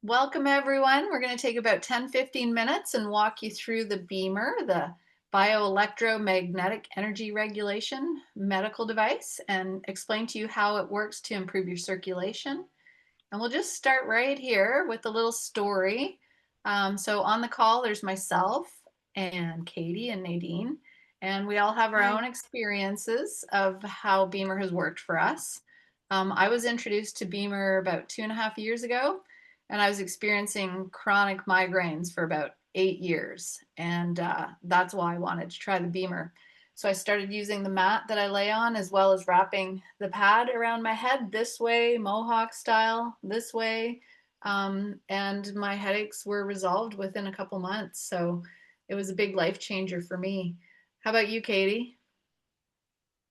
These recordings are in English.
Welcome everyone. We're going to take about 10-15 minutes and walk you through the BEMER, the bioelectromagnetic energy regulation medical device, and explain to you how it works to improve your circulation. And we'll just start right here with a little story. So on the call, there's myself and Katie and Nadine, and we all have our Hi. own experiences of how BEMER has worked for us. I was introduced to BEMER about 2.5 years ago, and I was experiencing chronic migraines for about 8 years, and that's why I wanted to try the BEMER. So I started using the mat that I lay on, as well as wrapping the pad around my head this way, mohawk style, this way. And my headaches were resolved within a couple months. So it was a big life changer for me. How about you, Katie?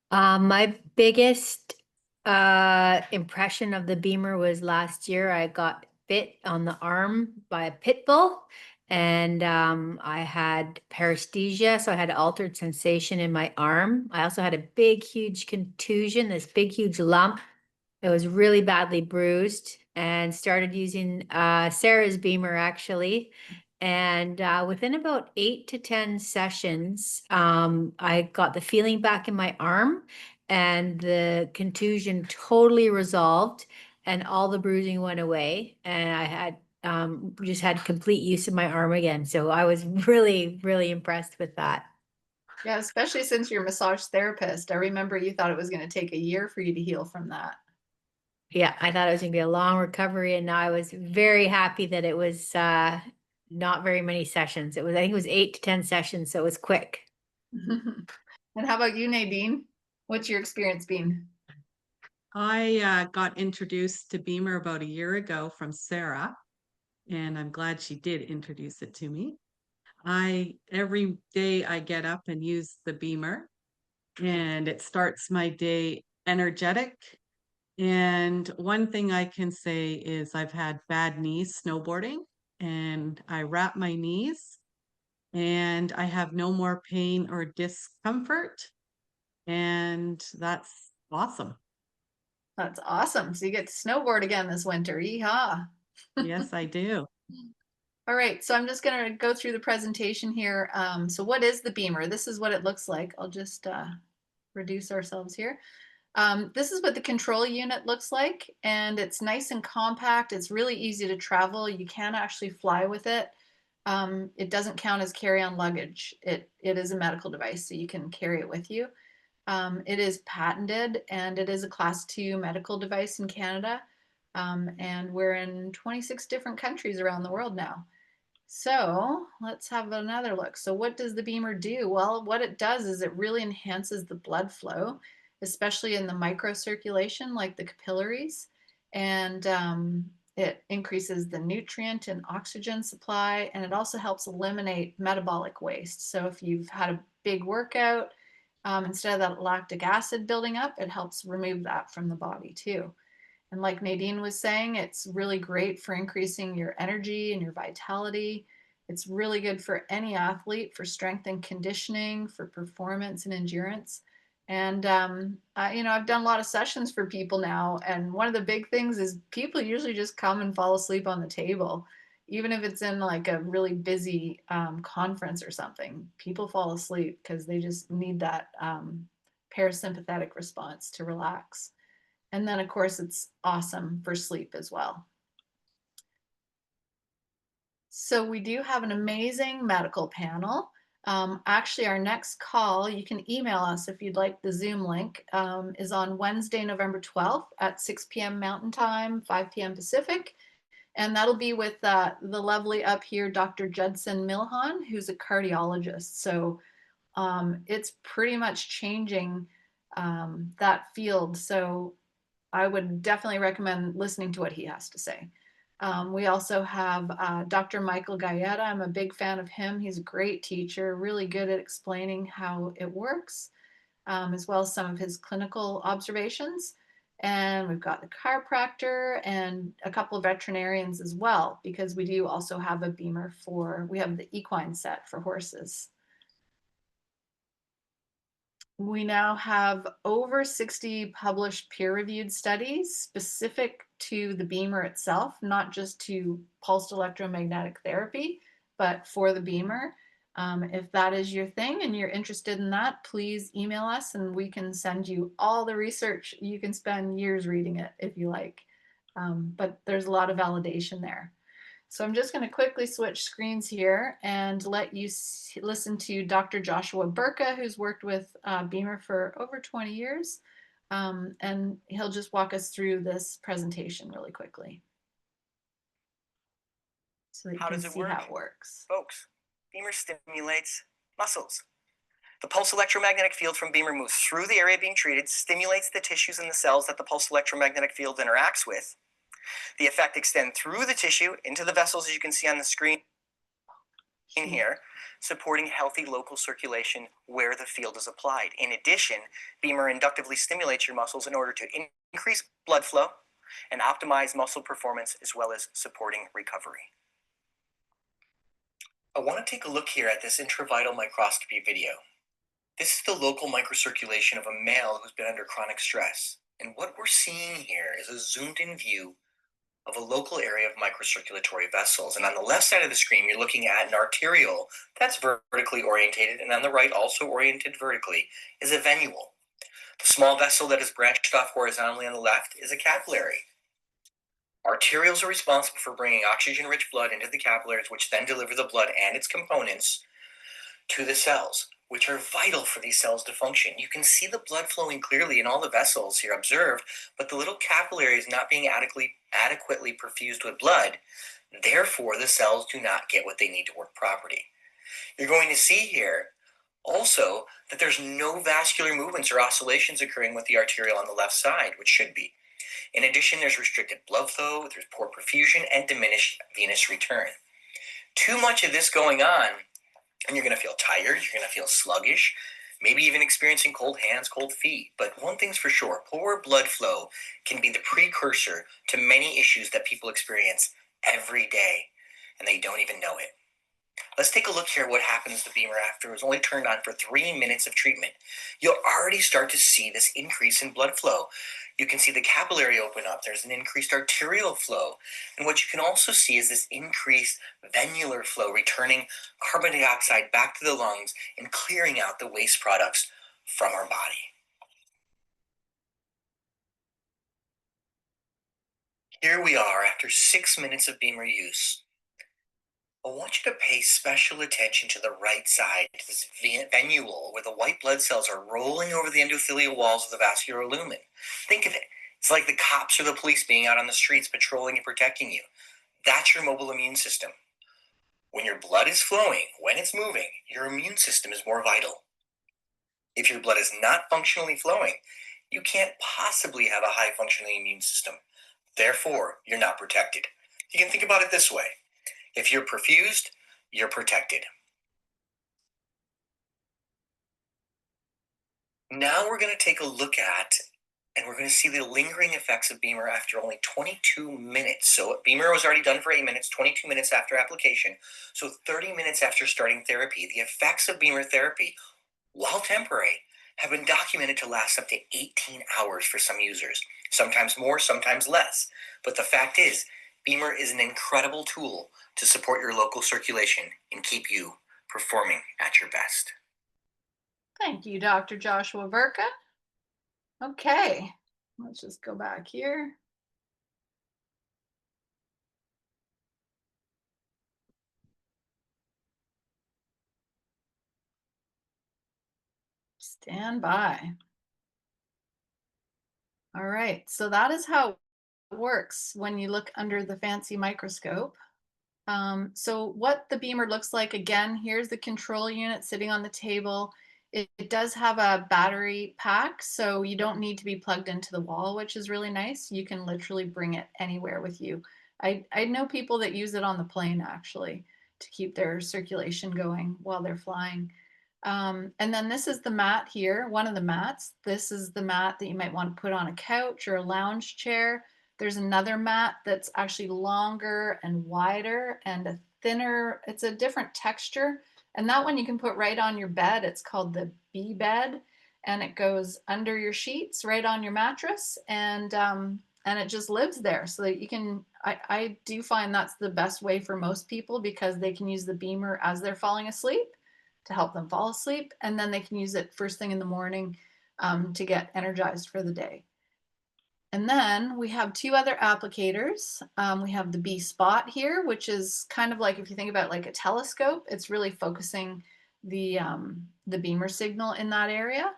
My biggest impression of the BEMER was last year. I got bit on the arm by a pit bull, and I had paresthesia, so I had altered sensation in my arm. I also had a big, huge contusion, this big, huge lump. It was really badly bruised, and started using Sarah's BEMER actually. And within about 8 to 10 sessions, I got the feeling back in my arm, and the contusion totally resolved, and all the bruising went away. And I had just had complete use of my arm again. So I was really, really impressed with that. Yeah, especially since you're a massage therapist. I remember you thought it was going to take a year for you to heal from that. Yeah, I thought it was going to be a long recovery, and I was very happy that it was not very many sessions. I think it was 8 to 10 sessions, so it was quick. And how about you, Nadine? What's your experience been? I got introduced to BEMER about a year ago from Sarah, and I'm glad she did introduce it to me. I every day I get up and use the BEMER, and it starts my day energetic. And one thing I can say is I've had bad knees snowboarding, and I wrap my knees, and I have no more pain or discomfort, and that's awesome. That's awesome. So you get to snowboard again this winter. Yeehaw. Yes, I do. All right, so I'm just going to go through the presentation here. So what is the BEMER? This is what it looks like. I'll just reduce ourselves here. This is what the control unit looks like, and it's nice and compact. It's really easy to travel. You can actually fly with it. It doesn't count as carry-on luggage. It is a medical device, so you can carry it with you. It is patented, and it is a Class 2 medical device in Canada. And we're in 26 different countries around the world now. So let's have another look. So what does the BEMER do? Well, what it does is it really enhances the blood flow, especially in the microcirculation, like the capillaries, and it increases the nutrient and oxygen supply, and it also helps eliminate metabolic waste. So if you've had a big workout, instead of that lactic acid building up, it helps remove that from the body too. And like Nadine was saying, it's really great for increasing your energy and your vitality. It's really good for any athlete for strength and conditioning, for performance and endurance. And I've done a lot of sessions for people now, and one of the big things is people usually just come and fall asleep on the table, even if it's in like a really busy conference or something. People fall asleep because they just need that parasympathetic response to relax. And then, of course, it's awesome for sleep as well. So we do have an amazing medical panel. Actually, our next call, you can email us if you'd like the Zoom link, is on Wednesday, November 12th at 6 p.m. Mountain Time, 5 p.m. Pacific. And that'll be with the lovely up here, Dr. Judson Milhan, who's a cardiologist. So it's pretty much changing that field. So I would definitely recommend listening to what he has to say. We also have Dr. Michael Gaeta. I'm a big fan of him. He's a great teacher, really good at explaining how it works, as well as some of his clinical observations. And we've got the chiropractor and a couple of veterinarians as well, because we do also have a BEMER we have the equine set for horses. We now have over 60 published peer-reviewed studies specific to the BEMER itself, not just to pulsed electromagnetic therapy, but for the BEMER. If that is your thing and you're interested in that, please email us and we can send you all the research. You can spend years reading it if you like, but there's a lot of validation there. So I'm just going to quickly switch screens here and let you listen to Dr. Joshua Burka, who's worked with BEMER for over 20 years. And he'll just walk us through this presentation really quickly. So that you can see how it works. Folks, BEMER stimulates muscles. The pulse electromagnetic field from BEMER moves through the area being treated, stimulates the tissues and the cells that the pulse electromagnetic field interacts with. The effect extends through the tissue into the vessels, as you can see on the screen here, supporting healthy local circulation where the field is applied. In addition, BEMER inductively stimulates your muscles in order to increase blood flow and optimize muscle performance, as well as supporting recovery. I want to take a look here at this intravital microscopy video. This is the local microcirculation of a male who's been under chronic stress. And what we're seeing here is a zoomed-in view of a local area of microcirculatory vessels. And on the left side of the screen, you're looking at an arteriole that's vertically orientated, and on the right, also oriented vertically, is a venule. The small vessel that is branched off horizontally on the left is a capillary. Arterioles are responsible for bringing oxygen-rich blood into the capillaries, which then deliver the blood and its components to the cells, which are vital for these cells to function. You can see the blood flowing clearly in all the vessels here observed, but the little capillary is not being adequately perfused with blood. Therefore, the cells do not get what they need to work properly. You're going to see here also that there's no vascular movements or oscillations occurring with the arteriole on the left side, which should be. In addition, there's restricted blood flow, there's poor perfusion, and diminished venous return. Too much of this going on, and you're going to feel tired, you're going to feel sluggish, maybe even experiencing cold hands, cold feet. But one thing's for sure, poor blood flow can be the precursor to many issues that people experience every day, and they don't even know it. Let's take a look here at what happens to BEMER after it was only turned on for 3 minutes of treatment. You'll already start to see this increase in blood flow. You can see the capillary open up. There's an increased arterial flow. And what you can also see is this increased venular flow, returning carbon dioxide back to the lungs and clearing out the waste products from our body. Here we are after 6 minutes of BEMER use. I want you to pay special attention to the right side, to this venule where the white blood cells are rolling over the endothelial walls of the vascular lumen. Think of it. It's like the cops or the police being out on the streets patrolling and protecting you. That's your mobile immune system. When your blood is flowing, when it's moving, your immune system is more vital. If your blood is not functionally flowing, you can't possibly have a high functioning immune system. Therefore, you're not protected. You can think about it this way. If you're perfused, you're protected. Now we're going to take a look at, and we're going to see the lingering effects of BEMER after only 22 minutes. So BEMER was already done for 8 minutes, 22 minutes after application. So 30 minutes after starting therapy, the effects of BEMER therapy, while temporary, have been documented to last up to 18 hours for some users. Sometimes more, sometimes less. But the fact is, BEMER is an incredible tool to support your local circulation and keep you performing at your best. Thank you, Dr. Joshua Burka. Okay, let's just go back here. Stand by. All right, so that is how it works when you look under the fancy microscope. So what the BEMER looks like, again, here's the control unit sitting on the table. It does have a battery pack, so you don't need to be plugged into the wall, which is really nice. You can literally bring it anywhere with you. I know people that use it on the plane, actually, to keep their circulation going while they're flying. And then this is the mat here, one of the mats. This is the mat that you might want to put on a couch or a lounge chair. There's another mat that's actually longer and wider and a thinner, it's a different texture. And that one you can put right on your bed. It's called the B bed. and it goes under your sheets right on your mattress, and it just lives there so that you can, I do find that's the best way for most people because they can use the BEMER as they're falling asleep to help them fall asleep, and then they can use it first thing in the morning to get energized for the day. And then we have two other applicators. We have the B spot here, which is kind of like, if you think about like a telescope, it's really focusing the BEMER signal in that area.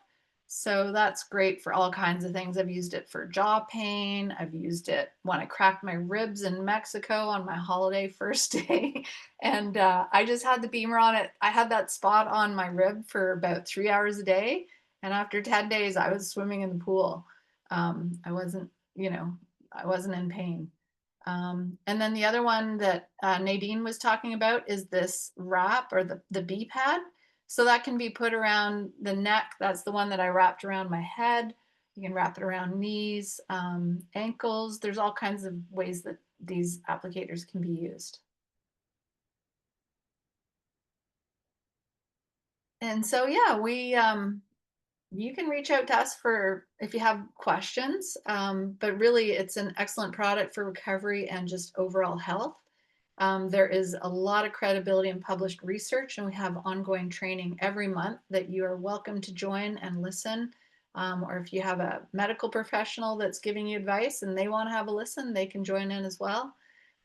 So that's great for all kinds of things. I've used it for jaw pain. I've used it when I cracked my ribs in Mexico on my holiday first day. And I just had the BEMER on it. I had that spot on my rib for about 3 hours a day. And after 10 days, I was swimming in the pool. I wasn't, I wasn't in pain. And then the other one that Nadine was talking about is this wrap, or the B pad. So that can be put around the neck. That's the one that I wrapped around my head. You can wrap it around knees, ankles. There's all kinds of ways that these applicators can be used. And so, yeah, you can reach out to us for if you have questions, but really it's an excellent product for recovery and just overall health. There is a lot of credibility in published research, and we have ongoing training every month that you are welcome to join and listen. Or if you have a medical professional that's giving you advice and they want to have a listen, they can join in as well.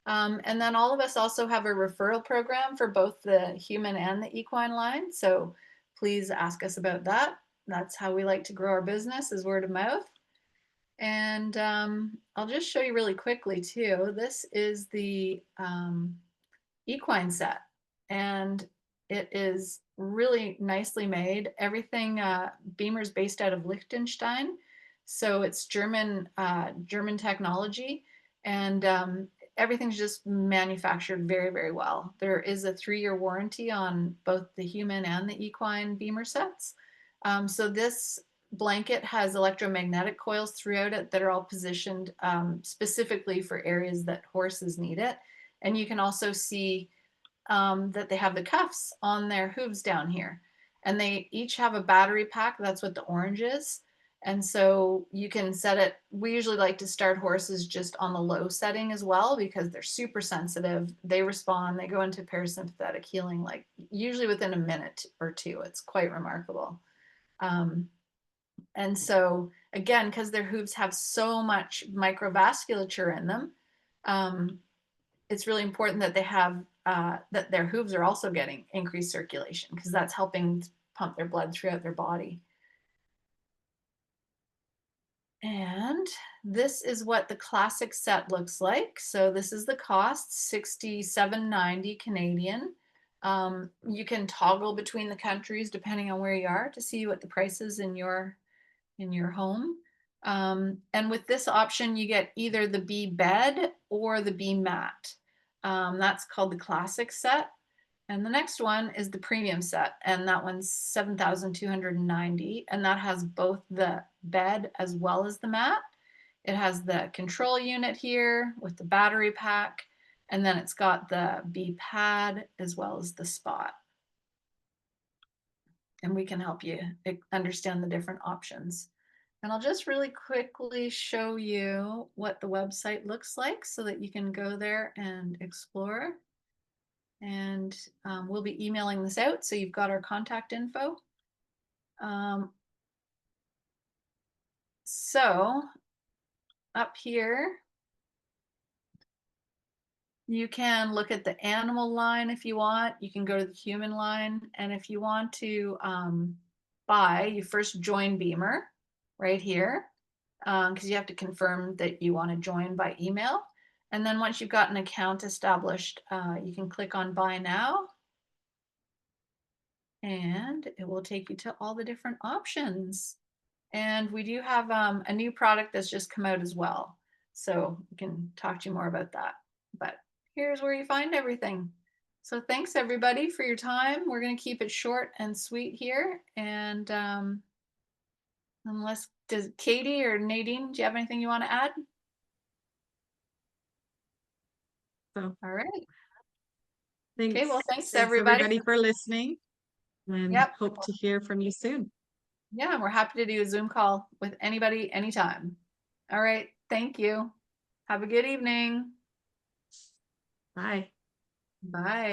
And then all of us also have a referral program for both the human and the equine line. So please ask us about that. That's how we like to grow our business, is word of mouth. And I'll just show you really quickly too. This is the equine set, and it is really nicely made. Everything, BEMER's based out of Liechtenstein, so it's German technology, and everything's just manufactured very, very well. There is a 3-year warranty on both the human and the equine BEMER sets. So this blanket has electromagnetic coils throughout it that are all positioned specifically for areas that horses need it. And you can also see that they have the cuffs on their hooves down here. And they each have a battery pack. That's what the orange is. And so you can set it. We usually like to start horses just on the low setting as well, because they're super sensitive. They respond, they go into parasympathetic healing, like usually within a minute or two. It's quite remarkable. And so again, because their hooves have so much microvasculature in them, it's really important that they have that their hooves are also getting increased circulation, because that's helping pump their blood throughout their body. And this is what the classic set looks like. So this is the cost, $67.90 Canadian. You can toggle between the countries depending on where you are to see what the price is in your home. And with this option, you get either the B bed or the B mat. That's called the classic set. And the next one is the premium set, and that one's $7,290, and that has both the bed as well as the mat. It has the control unit here with the battery pack, and then it's got the B pad as well as the spot. And we can help you understand the different options. And I'll just really quickly show you what the website looks like so that you can go there and explore. And we'll be emailing this out, so you've got our contact info. So up here, you can look at the animal line if you want. You can go to the human line. And if you want to buy, you first join BEMER right here, because you have to confirm that you want to join by email. And then once you've got an account established, you can click on Buy Now. And it will take you to all the different options. And we do have a new product that's just come out as well. So we can talk to you more about that. But here's where you find everything. So thanks everybody for your time. We're going to keep it short and sweet here. And does Katie or Nadine, do you have anything you want to add? So, all right. thanks. Okay, well, thanks Thanks everybody. everybody for listening, and Yep. hope to hear from you soon. Yeah, we're happy to do a Zoom call with anybody, anytime. All right. Thank you. Have a good evening. Bye. Bye.